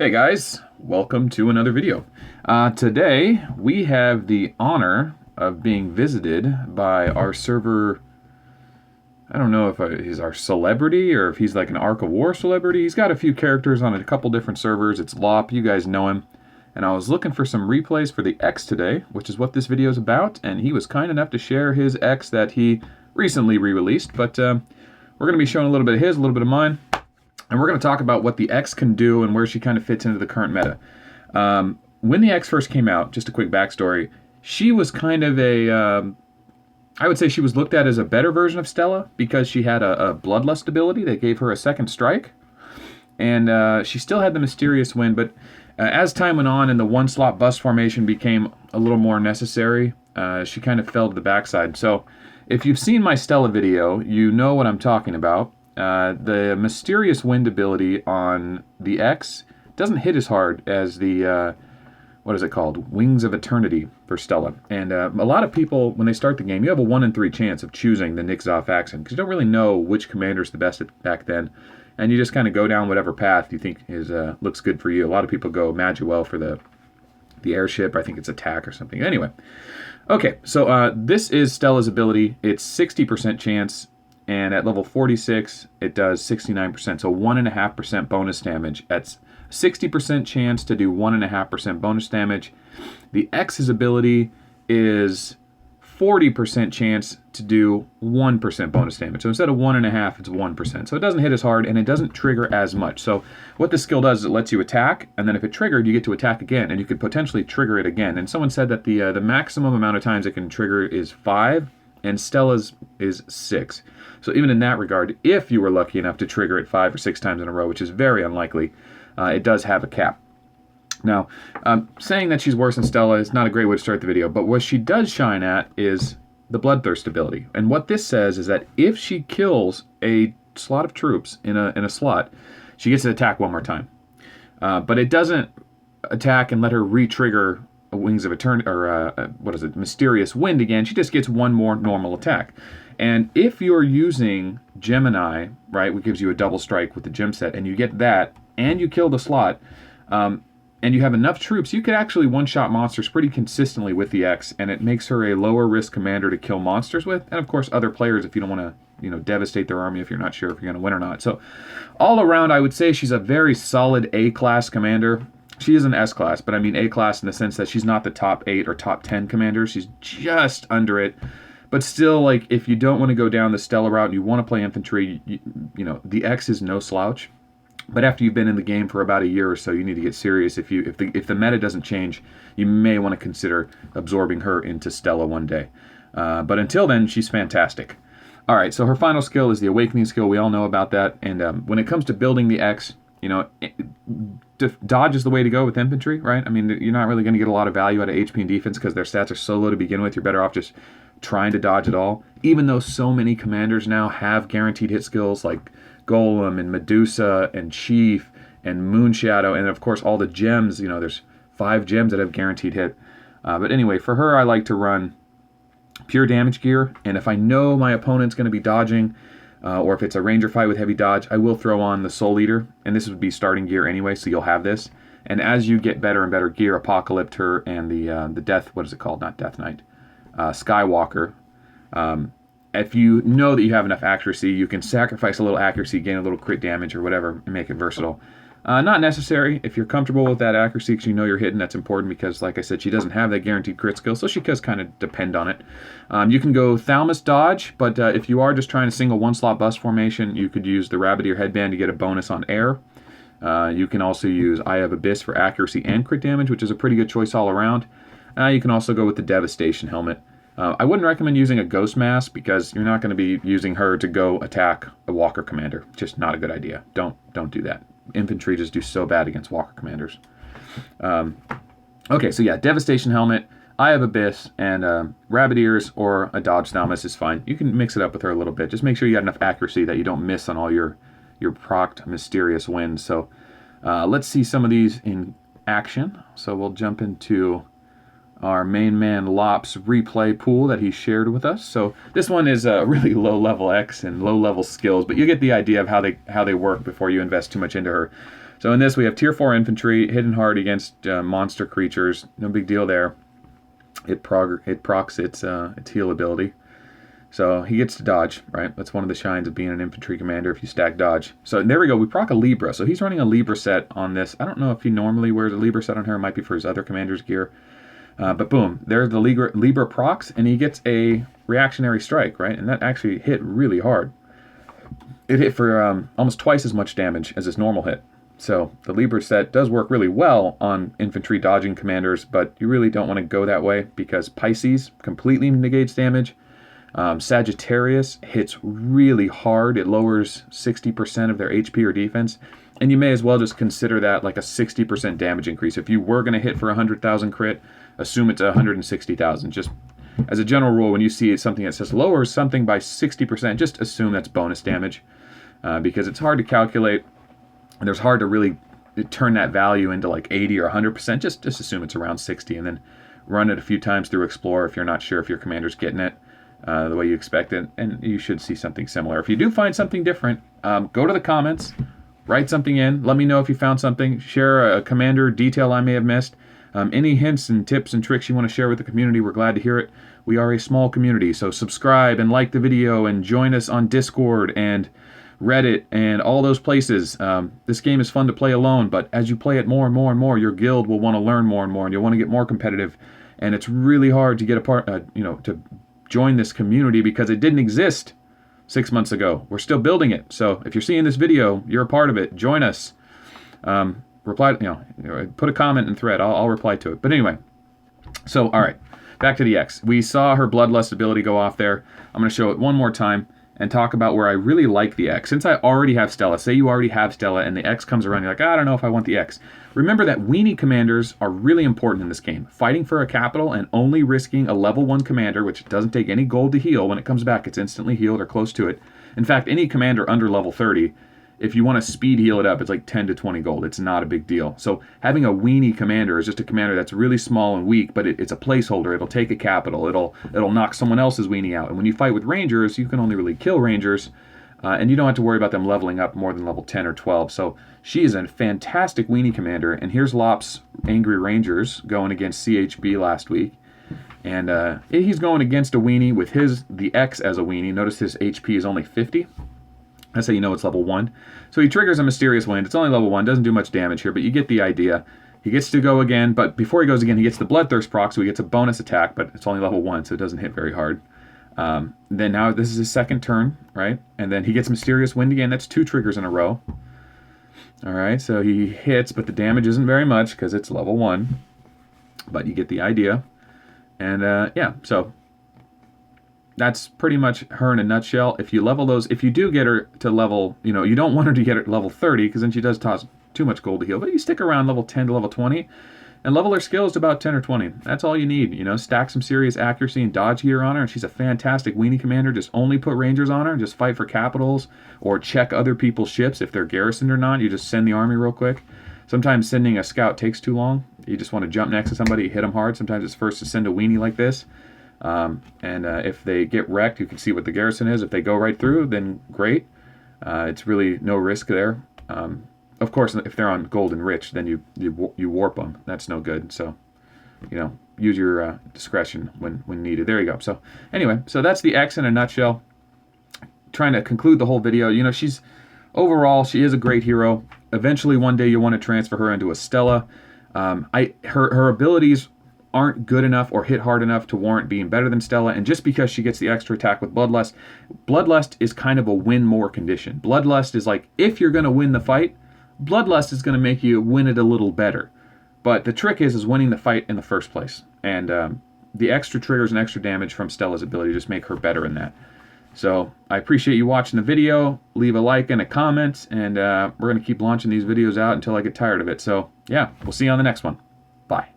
Hey guys, welcome to another video. Today we have the honor of being visited by our server. I don't know if he's our celebrity or if he's like an Ark of War celebrity. He's got a few characters on a couple different servers. It's Lop, you guys know him. And I was looking for some replays for the X today, which is what this video is about. And he was kind enough to share his X that he recently re-released. But we're going to be showing a little bit of his, a little bit of mine. And we're going to talk about what the X can do and where she kind of fits into the current meta. When the X first came out, just a quick backstory, she was kind of I would say she was looked at as a better version of Stella because she had a Bloodlust ability that gave her a second strike. And she still had the Mysterious Wind, but as time went on and the one-slot bust formation became a little more necessary, she kind of fell to the backside. So if you've seen my Stella video, you know what I'm talking about. The Mysterious Wind ability on the X doesn't hit as hard as the, what is it called? Wings of Eternity for Stella. And a lot of people, when they start the game, you have a 1 in 3 chance of choosing the Nix-Zoff accent because you don't really know which commander's the best back then. And you just kind of go down whatever path you think is looks good for you. A lot of people go Maguel for the airship. I think it's attack or something. Anyway. Okay, so this is Stella's ability. It's 60% chance. And at level 46, it does 69%, so 1.5% bonus damage. That's 60% chance to do 1.5% bonus damage. The X's ability is 40% chance to do 1% bonus damage. So instead of 1.5, it's 1%. So it doesn't hit as hard, and it doesn't trigger as much. So what this skill does is it lets you attack, and then if it triggered, you get to attack again, and you could potentially trigger it again. And someone said that the maximum amount of times it can trigger is 5, and Stella's is 6. So even in that regard, if you were lucky enough to trigger it 5 or 6 times in a row, which is very unlikely, it does have a cap. Now, saying that she's worse than Stella is not a great way to start the video, but what she does shine at is the Bloodthirst ability. And what this says is that if she kills a slot of troops in a slot, she gets to attack one more time. But it doesn't attack and let her re-trigger Wings of Eternity, or Mysterious Wind again. She just gets one more normal attack. And if you're using Gemini, right, which gives you a double strike with the gem set, and you get that, and you kill the slot, and you have enough troops, you could actually one-shot monsters pretty consistently with the X, and it makes her a lower risk commander to kill monsters with, and of course other players if you don't want to, devastate their army if you're not sure if you're going to win or not. So all around, I would say she's a very solid A-class commander. She is an S-class, but I mean A-class in the sense that she's not the top 8 or top 10 commander. She's just under it. But still, like, if you don't want to go down the Stella route and you want to play infantry, the X is no slouch. But after you've been in the game for about a year or so, you need to get serious. If the meta doesn't change, you may want to consider absorbing her into Stella one day. But until then, she's fantastic. All right, so her final skill is the Awakening skill. We all know about that. And when it comes to building the X, dodge is the way to go with infantry, right? I mean, you're not really going to get a lot of value out of HP and defense because their stats are so low to begin with. You're better off just trying to dodge it all. Even though so many commanders now have guaranteed hit skills like Golem and Medusa and Chief and Moonshadow, and of course all the gems. There's 5 gems that have guaranteed hit. But anyway, for her, I like to run pure damage gear, and if I know my opponent's going to be dodging, or if it's a ranger fight with heavy dodge, I will throw on the Soul Eater, and this would be starting gear anyway, so you'll have this. And as you get better and better gear, Apocalyptor and the Death, what is it called? Not Death Knight, Skywalker. If you know that you have enough accuracy, you can sacrifice a little accuracy, gain a little crit damage or whatever, and make it versatile. Not necessary if you're comfortable with that accuracy because you know you're hitting. That's important because, like I said, she doesn't have that guaranteed crit skill, so she does kind of depend on it. You can go Thalamus dodge, but if you are just trying to single one-slot bust formation, you could use the Rabbit Ear Headband to get a bonus on air. You can also use Eye of Abyss for accuracy and crit damage, which is a pretty good choice all around. You can also go with the Devastation Helmet. I wouldn't recommend using a Ghost Mask because you're not going to be using her to go attack a Walker Commander. Just not a good idea. Don't do that. Infantry just do so bad against Walker Commanders. Okay, so yeah, Devastation Helmet, Eye of Abyss, and Rabbit Ears or a Dodge Thalamus is fine. You can mix it up with her a little bit. Just make sure you got enough accuracy that you don't miss on all your procced Mysterious Winds. So let's see some of these in action. So we'll jump into our main man Lop's replay pool that he shared with us. So this one is a really low level X and low level skills, but you get the idea of how they work before you invest too much into her. So in this, we have tier 4 infantry, hitting hard against monster creatures. No big deal there. It procs its heal ability. So he gets to dodge, right? That's one of the shines of being an infantry commander if you stack dodge. So there we go. We proc a Libra. So he's running a Libra set on this. I don't know if he normally wears a Libra set on her. It might be for his other commander's gear. But boom, there's the Libra procs, and he gets a reactionary strike, right? And that actually hit really hard. It hit for almost twice as much damage as his normal hit. So the Libra set does work really well on infantry dodging commanders, but you really don't want to go that way because Pisces completely negates damage. Sagittarius hits really hard. It lowers 60% of their HP or defense. And you may as well just consider that like a 60% damage increase. If you were going to hit for 100,000 crit, assume it's 160,000. Just as a general rule, when you see something that says lowers something by 60%, just assume that's bonus damage. Because it's hard to calculate. And it's hard to really turn that value into like 80 or 100%. Just assume it's around 60 and then run it a few times through Explore if you're not sure if your commander's getting it the way you expect it. And you should see something similar. If you do find something different, go to the comments, write something in. Let me know if you found something. Share a commander detail I may have missed. Any hints and tips and tricks you want to share with the community, we're glad to hear it. We are a small community, so subscribe and like the video and join us on Discord and Reddit, and all those places. This game is fun to play alone, but as you play it more and more and more, your guild will want to learn more and more, and you'll want to get more competitive. And it's really hard to get a part, to join this community because it didn't exist 6 months ago. We're still building it. So if you're seeing this video, you're a part of it. Join us. Reply, put a comment in thread. I'll reply to it. But anyway, so all right, back to the X. We saw her Bloodlust ability go off there. I'm going to show it one more time and talk about where I really like the X. Since I already have Stella, say you already have Stella and the X comes around, you're like, I don't know if I want the X. Remember that weenie commanders are really important in this game. Fighting for a capital and only risking a level 1 commander, which doesn't take any gold to heal. When it comes back, it's instantly healed or close to it. In fact, any commander under level 30, if you want to speed heal it up, it's like 10 to 20 gold. It's not a big deal. So having a weenie commander is just a commander that's really small and weak, but it's a placeholder. It'll take a capital. It'll knock someone else's weenie out. And when you fight with rangers, you can only really kill rangers, and you don't have to worry about them leveling up more than level 10 or 12. So she is a fantastic weenie commander. And here's Lop's Angry Rangers going against CHB last week. And he's going against a weenie with the X as a weenie. Notice his HP is only 50. That's how you know it's level 1. So he triggers a Mysterious Wind. It's only level 1. Doesn't do much damage here, but you get the idea. He gets to go again, but before he goes again, he gets the Bloodthirst proc, so he gets a bonus attack, but it's only level 1, so it doesn't hit very hard. Then now this is his second turn, right? And then he gets Mysterious Wind again. That's 2 triggers in a row. All right, so he hits, but the damage isn't very much because it's level 1. But you get the idea. And yeah, so that's pretty much her in a nutshell. If you level those, if you do get her to level, you don't want her to get her level 30 because then she does toss too much gold to heal. But you stick around level 10 to level 20 and level her skills to about 10 or 20. That's all you need. Stack some serious accuracy and dodge gear on her, and she's a fantastic weenie commander. Just only put rangers on her, just fight for capitals or check other people's ships if they're garrisoned or not. You just send the army real quick. Sometimes sending a scout takes too long. You just want to jump next to somebody, hit them hard. Sometimes it's first to send a weenie like this. If they get wrecked, you can see what the garrison is. If they go right through, then great. It's really no risk there. Of course, if they're on gold and rich, then you warp them. That's no good. So, use your discretion when needed. There you go. So anyway, so that's the X in a nutshell. Trying to conclude the whole video. Overall, she is a great hero. Eventually, one day, you want to transfer her into a Stella. Her abilities aren't good enough or hit hard enough to warrant being better than Stella, and just because she gets the extra attack with Bloodlust is kind of a win more condition. Bloodlust is like, if you're going to win the fight, Bloodlust is going to make you win it a little better. But the trick is winning the fight in the first place, and the extra triggers and extra damage from Stella's ability just make her better in that. So I appreciate you watching the video. Leave a like and a comment, and we're going to keep launching these videos out until I get tired of it. So yeah, we'll see you on the next one. Bye.